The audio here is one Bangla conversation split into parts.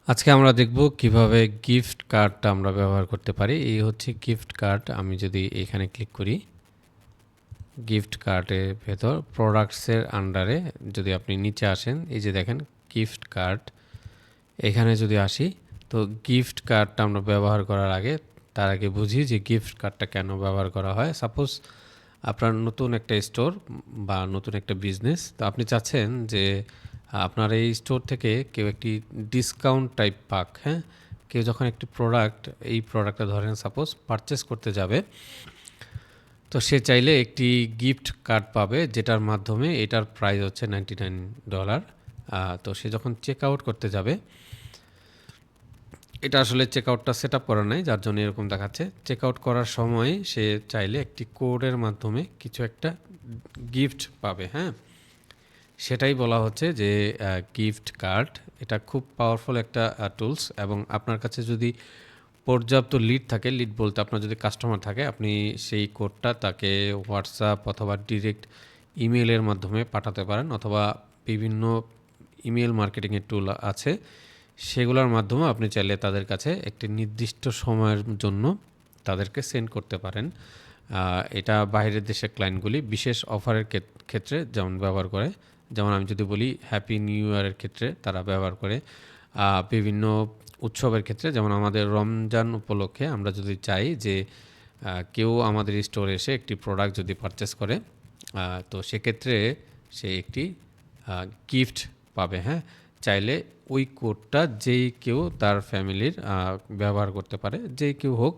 আজকে আমরা দেখব কিভাবে গিফট কার্ডটা আমরা ব্যবহার করতে পারি। এই হচ্ছে গিফট কার্ড। আমি যদি এখানে ক্লিক করি, গিফট কার্ডের ভেতর প্রোডাক্টসের আন্ডারে যদি আপনি নিচে আসেন, এই যে দেখেন গিফট কার্ড, এখানে যদি আসি, তো গিফট কার্ডটা আমরা ব্যবহার করার আগে তার আগে বুঝি যে গিফট কার্ডটা কেন ব্যবহার করা হয়। সাপোজ আপনার নতুন একটা স্টোর বা নতুন একটা বিজনেস, তো আপনি চাচ্ছেন যে আপনার এই স্টোর থেকে কেউ একটি ডিসকাউন্ট টাইপ পাক, হ্যাঁ, কেউ যখন একটি এই প্রোডাক্টটা ধরেন সাপোজ পারচেস করতে যাবে, তো সে চাইলে একটি গিফট কার্ড পাবে যেটার মাধ্যমে এটার প্রাইস হচ্ছে $99। তো সে যখন চেক আউট করতে যাবে, এটা আসলে চেক আউটটা সেট আপ করা নাই, যার জন্য এরকম দেখাচ্ছে। চেক আউট করার সময় সে চাইলে একটি কোডের মাধ্যমে কিছু একটা গিফট পাবে, হ্যাঁ, সেটাই বলা হচ্ছে যে গিফট কার্ড। এটা খুব পাওয়ারফুল একটা টুলস, এবং আপনার কাছে যদি পর্যাপ্ত লিড থাকে, লিড বলতে আপনার যদি কাস্টমার থাকে, আপনি সেই কোডটা তাকে হোয়াটসঅ্যাপ অথবা ডিরেক্ট ইমেলের মাধ্যমে পাঠাতে পারেন, অথবা বিভিন্ন ইমেল মার্কেটিংয়ের টুল আছে, সেগুলোর মাধ্যমে আপনি চাইলে তাদের কাছে একটি নির্দিষ্ট সময়ের জন্য তাদেরকে সেন্ড করতে পারেন। এটা বাইরের দেশের ক্লায়েন্টগুলি বিশেষ অফারের ক্ষেত্রে যেমন ব্যবহার করে, যেমন আমি যদি বলি হ্যাপি নিউ ইয়ারের ক্ষেত্রে তারা ব্যবহার করে, বিভিন্ন উৎসবের ক্ষেত্রে, যেমন আমাদের রমজান উপলক্ষে আমরা যদি চাই যে কেউ আমাদের স্টোরে এসে একটি প্রোডাক্ট যদি পারচেস করে, তো সেক্ষেত্রে সে একটি গিফট পাবে, হ্যাঁ। চাইলে ওই কোডটা যেই কেউ তার ফ্যামিলির ব্যবহার করতে পারে, যেই কেউ হোক,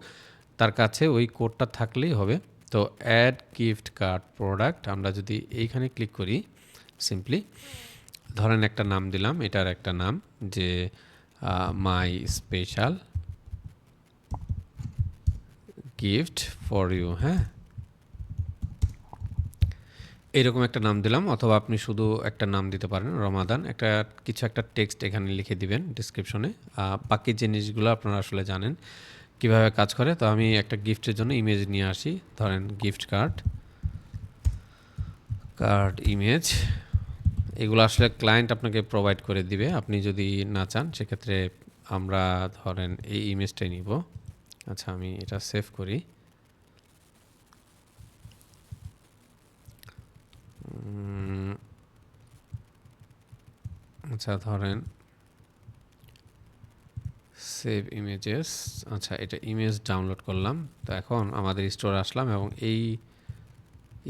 তার কাছে ওই কোডটা থাকলেই হবে। তো অ্যাড গিফট কার্ড প্রোডাক্ট আমরা যদি এইখানে ক্লিক করি, সিম্পলি ধরেন একটা নাম দিলাম, এটার একটা নাম যে my special gift for you, হ্যাঁ, এরকম একটা নাম দিলাম, অথবা আপনি শুধু একটা নাম দিতে পারেন রমাদান, একটা কিছু একটা টেক্সট এখানে লিখে দিবেন ডিসক্রিপশনে। বাকি জিনিসগুলো আপনারা আসলে জানেন কিভাবে কাজ করে। তো আমি একটা গিফটের জন্য ইমেজ নিয়ে আসি, ধরেন গিফট কার্ড ইমেজ, এগুলো আসলে ক্লায়েন্ট আপনাকে প্রোভাইড করে দিবে। আপনি যদি না চান সেক্ষেত্রে আমরা ধরেন এই ইমেজটাই নিব। আচ্ছা, আমি এটা সেভ করি। আচ্ছা, ধরেন সেভ ইমেজেস। আচ্ছা, এটা ইমেজ ডাউনলোড করলাম। তো এখন আমাদের স্টোরে আসলাম এবং এই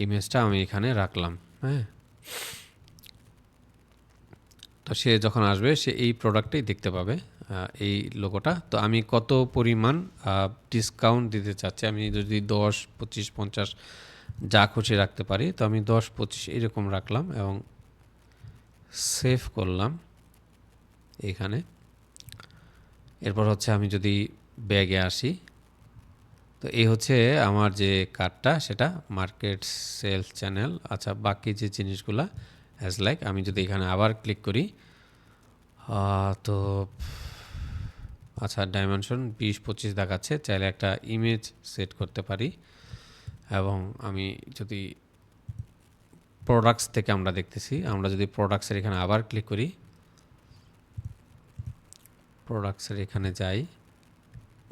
ইমেজটা আমি এখানে রাখলাম, হ্যাঁ। তো সে যখন আসবে সে এই প্রোডাক্টটাই দেখতে পাবে, এই লোগোটা। তো আমি কত পরিমাণ ডিসকাউন্ট দিতে চাচ্ছি, আমি যদি 10, 25, 50 যা খুশি রাখতে পারি, তো আমি 10, 25 এরকম রাখলাম এবং সেভ করলাম এখানে। এরপর হচ্ছে আমি যদি ব্যাগে আসি, তো এই হচ্ছে আমার যে কার্ডটা, সেটা মার্কেট সেলস চ্যানেল। আচ্ছা, বাকি যে জিনিসগুলা অ্যাজ লাইক, আমি যদি এখানে আবার ক্লিক করি, তো আচ্ছা ডাইমেনশন 20-25 দেখাচ্ছে, চাইলে একটা ইমেজ সেট করতে পারি। এবং আমি যদি প্রোডাক্টস থেকে আমরা দেখতেছি, আমরা যদি প্রোডাক্টসের এখানে আবার ক্লিক করি, প্রোডাক্টসের এখানে যাই,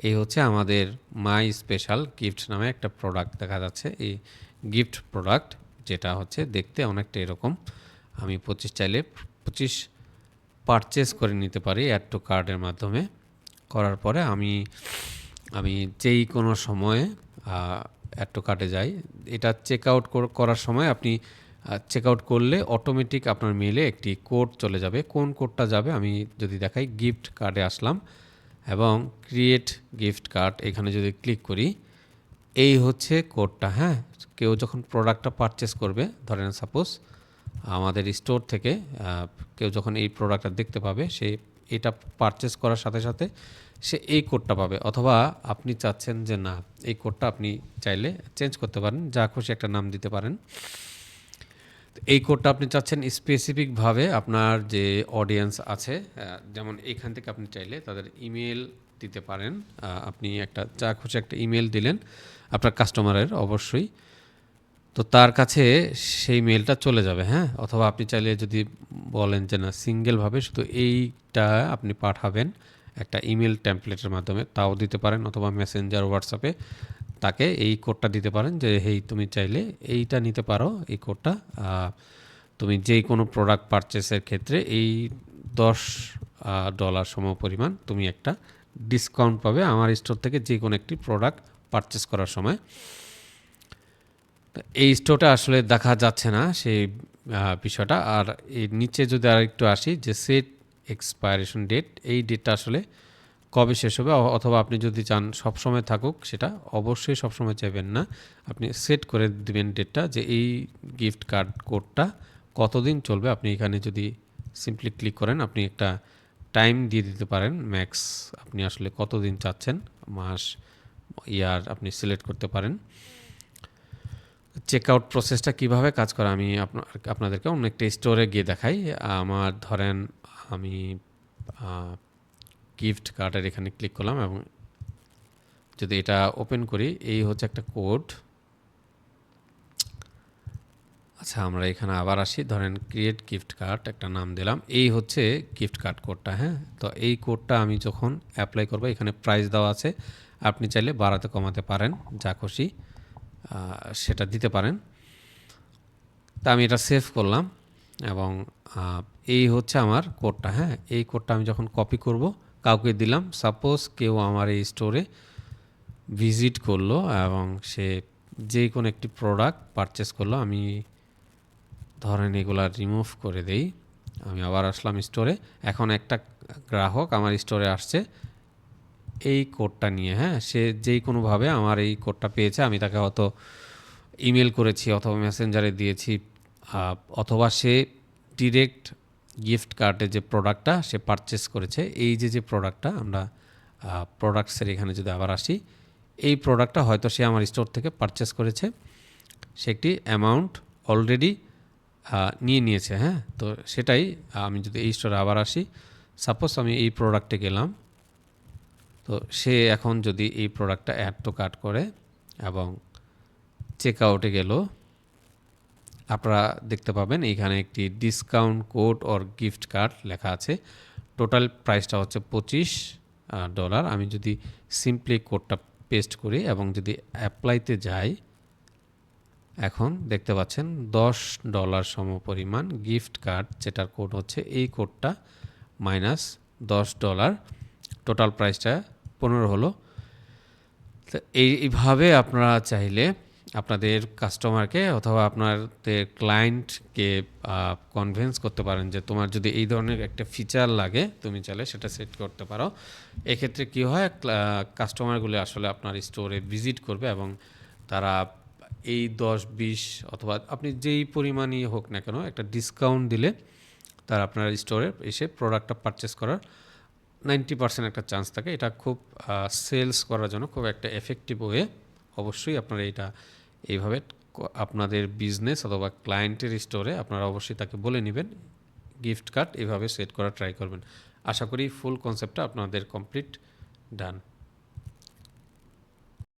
এই হচ্ছে আমাদের মাই স্পেশাল গিফট নামে একটা প্রোডাক্ট দেখা যাচ্ছে। এই গিফট প্রোডাক্ট যেটা হচ্ছে দেখতে অনেকটা এরকম, আমি 25 চাইলে 25 পারচেস করে নিতে পারি অ্যাড টু কার্ডের মাধ্যমে। করার পরে আমি আমি যেই কোনো সময়ে অ্যাড টু কার্টে যাই, এটা চেক আউট করার সময় আপনি চেক আউট করলে অটোমেটিক আপনার মেলে একটি কোড চলে যাবে। কোন কোডটা যাবে আমি যদি দেখাই, গিফট কার্ডে আসলাম এবং ক্রিয়েট গিফট কার্ড এখানে যদি ক্লিক করি, এই হচ্ছে কোডটা, হ্যাঁ। কেউ যখন প্রোডাক্টটা পারচেস করবে, ধরেন সাপোজ আমাদের স্টোর থেকে কেউ যখন এই প্রোডাক্টটা দেখতে পাবে, সে এটা পারচেস করার সাথে সাথে সে এই কোডটা পাবে। অথবা আপনি চাচ্ছেন যে না, এই কোডটা আপনি চাইলে চেঞ্জ করতে পারেন, যা খুশি একটা নাম দিতে পারেন। এই কোডটা আপনি চাচ্ছেন স্পেসিফিকভাবে আপনার যে অডিয়েন্স আছে, যেমন এইখান থেকে আপনি চাইলে তাদের ইমেল দিতে পারেন। আপনি একটা যা খুশি একটা ইমেল দিলেন আপনার কাস্টমারের, অবশ্যই তো তার কাছে সেই মেলটা চলে যাবে, হ্যাঁ? অথবা আপনি চাইলে যদি বলেন যে না সিঙ্গেলভাবে শুধু এইটা আপনি পাঠাবেন একটা ইমেল টেমপ্লেটের মাধ্যমে, তাও দিতে পারেন, অথবা মেসেঞ্জার হোয়াটসঅ্যাপে তাকে এই কোডটা দিতে পারেন যে হেই তুমি চাইলে এইটা নিতে পারো, এই কোডটা তুমি যেই কোনো প্রোডাক্ট পারচেসের ক্ষেত্রে এই $10 সমপরিমাণ তুমি একটা ডিসকাউন্ট পাবে আমার স্টোর থেকে যে কোনো একটি প্রোডাক্ট পারচেস করার সময়। এই স্টোরটা আসলে দেখা যাচ্ছে না সেই বিষয়টা। আর এর নিচে যদি আর একটু আসি যে সেট এক্সপায়ারেশন ডেট, এই ডেটটা আসলে কবে শেষ হবে, অথবা আপনি যদি চান সবসময় থাকুক, সেটা অবশ্যই সবসময় চাইবেন না, আপনি সেট করে দিবেন ডেটটা যে এই গিফট কার্ড কোডটা কতদিন চলবে। আপনি এখানে যদি সিম্পলি ক্লিক করেন আপনি একটা টাইম দিয়ে দিতে পারেন, ম্যাক্স আপনি আসলে কতদিন চাচ্ছেন, মাস, ইয়ার আপনি সিলেক্ট করতে পারেন। চেক আউট প্রসেসটা কীভাবে কাজ করে আমি আপনাদেরকে অন্য একটা স্টোরে গিয়ে দেখাই। আমার ধরেন আমি গিফট কার্ডের এখানে ক্লিক করলাম এবং যদি এটা ওপেন করি, এই হচ্ছে একটা কোড। আচ্ছা, আমরা এখানে আবার আসি, ধরেন ক্রিয়েট গিফট কার্ড একটা নাম দিলাম, এই হচ্ছে গিফট কার্ড কোডটা, হ্যাঁ? তো এই কোডটা আমি যখন অ্যাপ্লাই করবো, এখানে প্রাইস দেওয়া আছে, আপনি চাইলে বাড়াতে কমাতে পারেন, যা খুশি সেটা দিতে পারেন। তা আমি এটা সেভ করলাম এবং এই হচ্ছে আমার কোডটা, হ্যাঁ? এই কোডটা আমি যখন কপি করব, কাউকে দিলাম, সাপোজ কেউ আমার এই স্টোরে ভিজিট করলো এবং সে যে কোনো একটি প্রোডাক্ট পারচেস করলো, আমি ধরেন এগুলা রিমুভ করে দেই, আমি আবার আসলাম স্টোরে। এখন একটা গ্রাহক আমার স্টোরে আসছে এই কোডটা নিয়ে, হ্যাঁ? সে যেই কোনোভাবে আমার এই কোডটা পেয়েছে, আমি তাকে হয়তো ইমেল করেছি অথবা মেসেঞ্জারে দিয়েছি, অথবা সে ডিরেক্ট গিফট কার্ডে যে প্রোডাক্টটা সে পারচেস করেছে, এই যে প্রোডাক্টটা আমরা প্রোডাক্টসের এখানে যদি আবার আসি, এই প্রোডাক্টটা হয়তো সে আমার স্টোর থেকে পারচেস করেছে, সে একটি অ্যামাউন্ট অলরেডি নিয়ে নিয়েছে, হ্যাঁ? তো সেটাই আমি যদি এই স্টোরে আবার আসি, সাপোজ আমি এই প্রোডাক্টে গেলাম, তো সে এখন যদি এই প্রোডাক্টটা অ্যাড টু কার্ট করে এবং চেক আউটে গেল, আপনারা দেখতে পাবেন এখানে একটি discount code or gift card লেখা আছে। টোটাল প্রাইসটা হচ্ছে $25। আমি যদি সিম্পলি কোডটা পেস্ট করি এবং যদি অ্যাপ্লাইতে যাই, এখন দেখতে পাচ্ছেন $10 সমপরিমাণ গিফট কার্ড, যেটার কোড হচ্ছে এই কোডটা, মাইনাস $10, টোটাল প্রাইসটা 15 হলো। তো এইভাবে আপনারা চাইলে আপনাদের কাস্টমারকে অথবা আপনাদের ক্লায়েন্টকে কনভিন্স করতে পারেন যে তোমার যদি এই ধরনের একটা ফিচার লাগে, তুমি চাইলে সেটা সেট করতে পারো। এক্ষেত্রে কী হয়, কাস্টমারগুলো আসলে আপনার স্টোরে ভিজিট করবে এবং তারা এই 10-20 অথবা আপনি যেই পরিমাণই হোক না কেন একটা ডিসকাউন্ট দিলে তারা আপনার স্টোরে এসে প্রোডাক্টটা পারচেস করার 90% একটা চান্স থাকে। এটা খুব সেলস করার জন্য খুব একটা এফেক্টিভ ওয়ে। অবশ্যই আপনারা এটা এইভাবে আপনাদের বিজনেস অথবা ক্লায়েন্টের স্টোরে আপনারা অবশ্যই তাকে বলে নেবেন, গিফট কার্ড এভাবে সেট করা ট্রাই করবেন। আশা করি ফুল কনসেপ্টটা আপনাদের কমপ্লিট ডান।